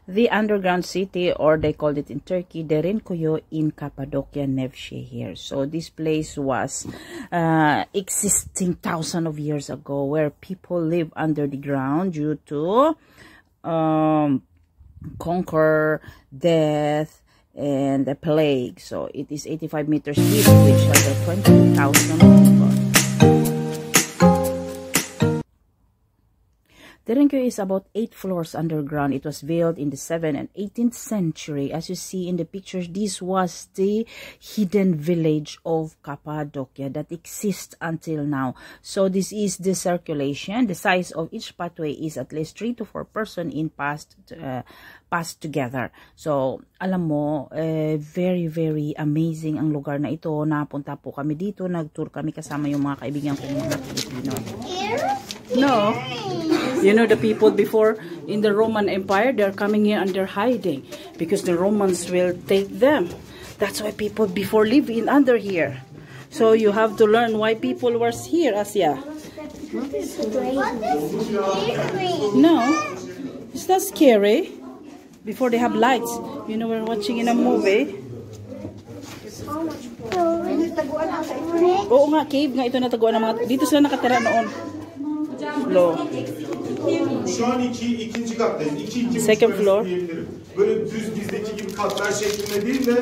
the underground city, or they called it in Turkey, Derinkuyu in Cappadocia, Nevşehir. So this place was existing thousands of years ago, where people live under the ground due to conquer death and the plague. So it is 85 meters deep, which has 20,000 people. Derinkuyu is about 8 floors underground. It was built in the 7th and 18th century. As you see in the pictures, this was the hidden village of Cappadocia that exists until now. So this is the circulation. The size of each pathway is at least 3 to 4 persons in passed together. So, alam mo, very, very amazing ang lugar na ito. Napunta po kami dito. Nag-tour kami kasama yung mga kaibigan kong mga Pilipino. No. You know, the people before in the Roman Empire, they're coming here and they're hiding because the Romans will take them. That's why people before live in under here. So you have to learn why people were here, Asya. No, it's not scary. Before they have lights. You know, we're watching in a movie. Oo nga, cave nga ito nataguan ng mga... Dito sila nakatira noon. Low. Şu an ikinci kattayız. Second floor. Böyle düz bizdeki gibi katlar şeklinde değil de,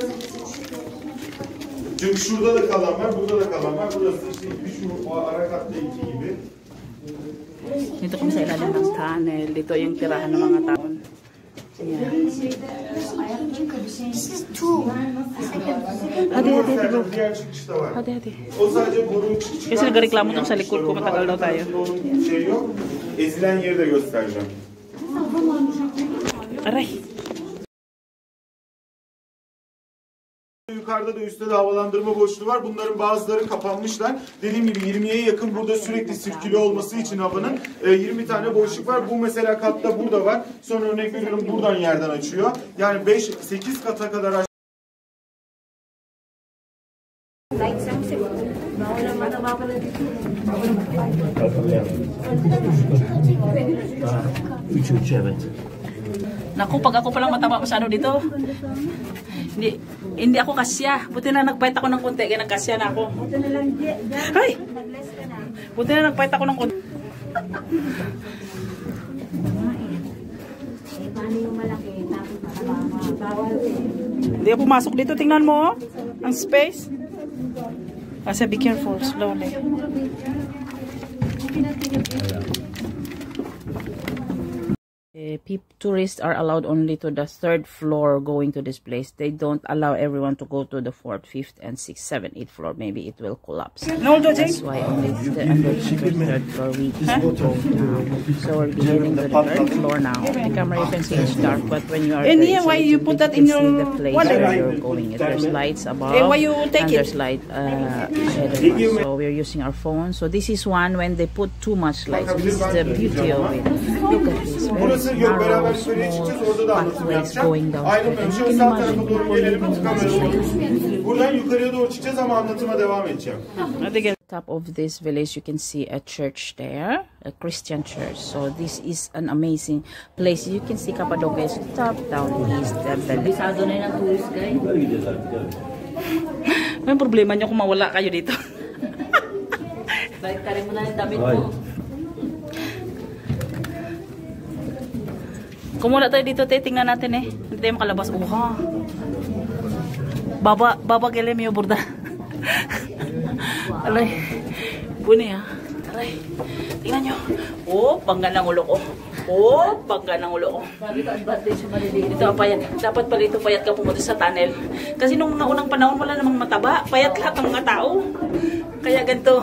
çünkü şurada da kalan var, burada da kalan var. Burası işte şu ara katta iki gibi. Dito kami sa ilalim ng tunnel. Dito yung tirahan ng mga tao. Yeah. This is two. Hadi. Diğer çıkışta var. Hadi. O sadece borun çıkışı. Kasi nagreklamo tong sa likod ko, matagal daw tayo. Şey yok. Ezilen yeri de göstereceğim. Aray. Yukarıda da üstte de havalandırma boşluğu var. Bunların bazıları kapanmışlar. Dediğim gibi 20'ye yakın burada sürekli sirküle olması için havanın 20 tane boşluk var. Bu mesela katta burada var. Sonra örnek veriyorum buradan yerden açıyor. Yani 5-8 kata kadar aç. Üç evet. Naku, pag ako palang mataba masyado dito. Hindi ako kasya. Buti na nagpahit ako ng konti, kaya nagkasya na ako. Ay! Buti na nagpahit ako ng konti. Hindi ako pumasok dito. Tingnan mo, ang space. Kasi be careful, slowly. Tourists are allowed only to the 3rd floor going to this place. They don't allow everyone to go to the 4th, 5th, and 6th, 7th, 8th floor. Maybe it will collapse. That's why only the 3rd floor we can go to. So we're heading to the 3rd floor now. The camera you can see it's dark, but when you are there, here, why you put that in your see the place where you're going. There's lights above, why you take and it? there's light so we're using our phone. So this is one when they put too much light. So this is the beauty of it. Look at this. Burası yok, beraber yukarıya çıkacağız, orada da anlatım yapacağım. Ayrılmıyorum. Şöyle sağ tarafa doğru gelelim, buradan yukarıya doğru çıkacağız ama anlatıma devam edeceğim. Top of this village you can see a church there, a Christian church. So this is an amazing place. You can see Cappadocia is top, down is the village. May problema nyo kung mawala kayo dito. Balik tayo mo na yung damit mo. Kung wala tayo dito, tingnan natin eh. Hindi tayo makalabas. Oha. Baba gele miyo burda. Alay. Buni ha. Alay. Tingnan nyo. Oh, pangga ng ulo ko. Oh, pangga ng ulo ko. Dito payat. Dapat pala ito payat ka pumunta sa tunnel. Kasi nung naunang panahon wala namang mataba. Payat lahat ng mga tao. Kaya ganito.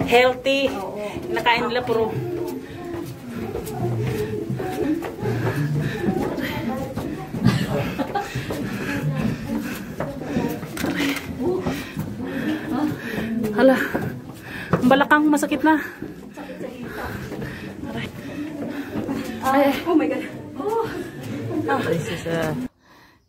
Healthy. Nakain nila puro. Hala. Ang balakang masakit na. Ay. Oh my God. Oh. This is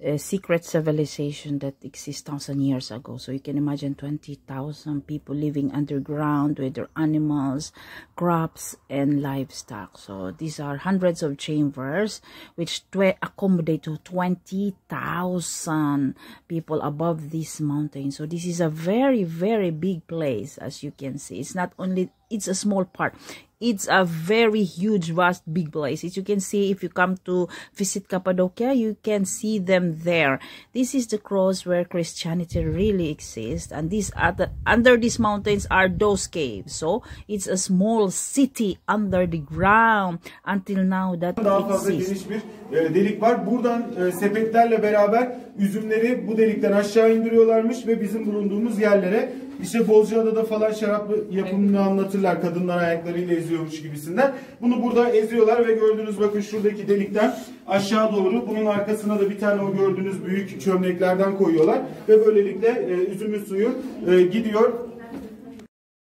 a secret civilization that exists 1,000 years ago. So you can imagine 20,000 people living underground with their animals, crops, and livestock. So these are hundreds of chambers which accommodate to 20,000 people above this mountain. So this is a very, very big place, as you can see. It's not only, it's a small part. It's a very huge, vast, big place. As you can see, if you come to visit Cappadocia, you can see them there. This is the cross where Christianity really exists. And these under these mountains are those caves. So it's a small city under the ground until now that daha fazla geniş bir delik var. Buradan sepetlerle beraber üzümleri bu delikten aşağı indiriyorlarmış ve bizim bulunduğumuz yerlere, işte Bozcaada'da falan şarap yapımını anlatırlar, kadınlar ayaklarıyla eziyormuş gibisinden. Bunu burada eziyorlar ve gördüğünüz, bakın şuradaki delikten aşağı doğru, bunun arkasına da bir tane o gördüğünüz büyük çömleklerden koyuyorlar ve böylelikle üzümün suyu gidiyor.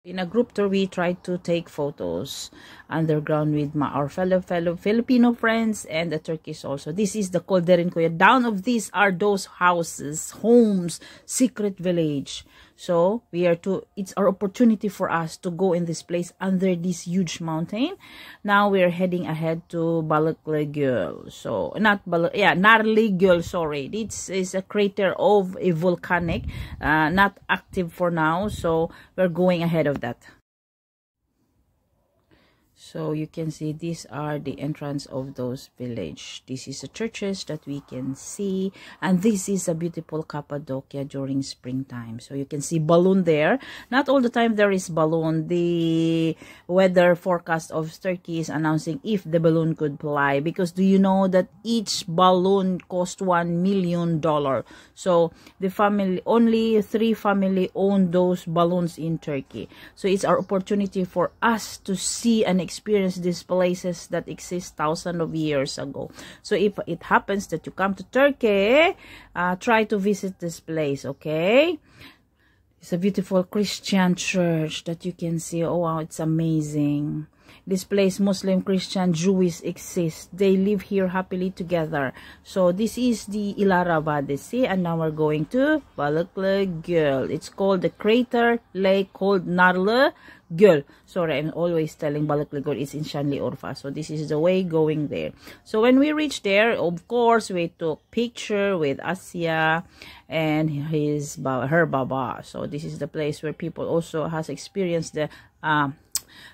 In a group tour, we tried to take photos underground with our fellow Filipino friends and the Turkish also. This is the Kolderin Kuya. Down of these are those houses, homes, secret village. So it's our opportunity for us to go in this place under this huge mountain. Now we're heading ahead to Balıklı Göl. So Narlı Göl, sorry. This is a crater of a volcanic, not active for now. So we're going ahead of that. So you can see these are the entrance of those village. This is the churches that we can see, and this is a beautiful Cappadocia during springtime. So you can see balloon there. Not all the time there is balloon. The weather forecast of Turkey is announcing if the balloon could fly, because do you know that each balloon cost $1 million? So the family, only 3 family own those balloons in Turkey. So it's our opportunity for us to see and experience these places that exist thousands of years ago. So if it happens that you come to Turkey, try to visit this place, okay? It's a beautiful Christian church that you can see. Oh wow, it's amazing. This place, Muslim, Christian, Jewish exist. They live here happily together. So this is the Ilara Vadisi, and now we're going to Balıklı Göl. It's called the crater lake called Narlı Göl. Sorry, I'm always telling Balıklı Göl is in Şanlıurfa. So this is the way going there. So when we reached there, of course, we took picture with Asya and her baba. So this is the place where people also has experienced the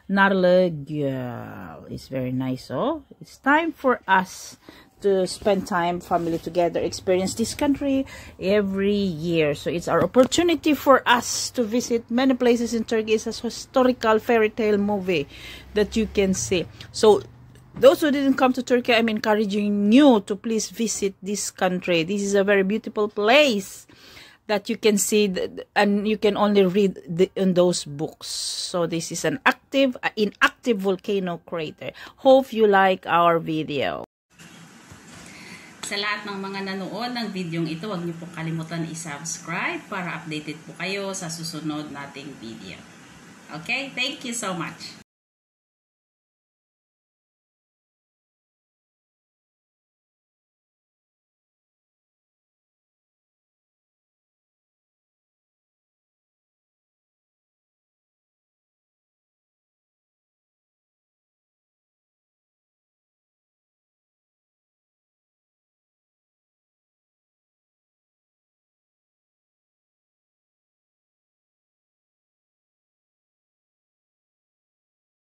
Narlı Göl. It's very nice. So it's time for us to spend time family together, experience this country every year. So it's our opportunity for us to visit many places in Turkey. It's a historical fairy tale movie that you can see. So those who didn't come to Turkey, I'm encouraging you to please visit this country. This is a very beautiful place that you can see, and you can only read in those books. So this is an inactive volcano crater. Hope you like our video. Sa lahat ng mga nanood ng videong ito, huwag niyo po kalimutan i-subscribe para updated po kayo sa susunod nating video. Okay? Thank you so much.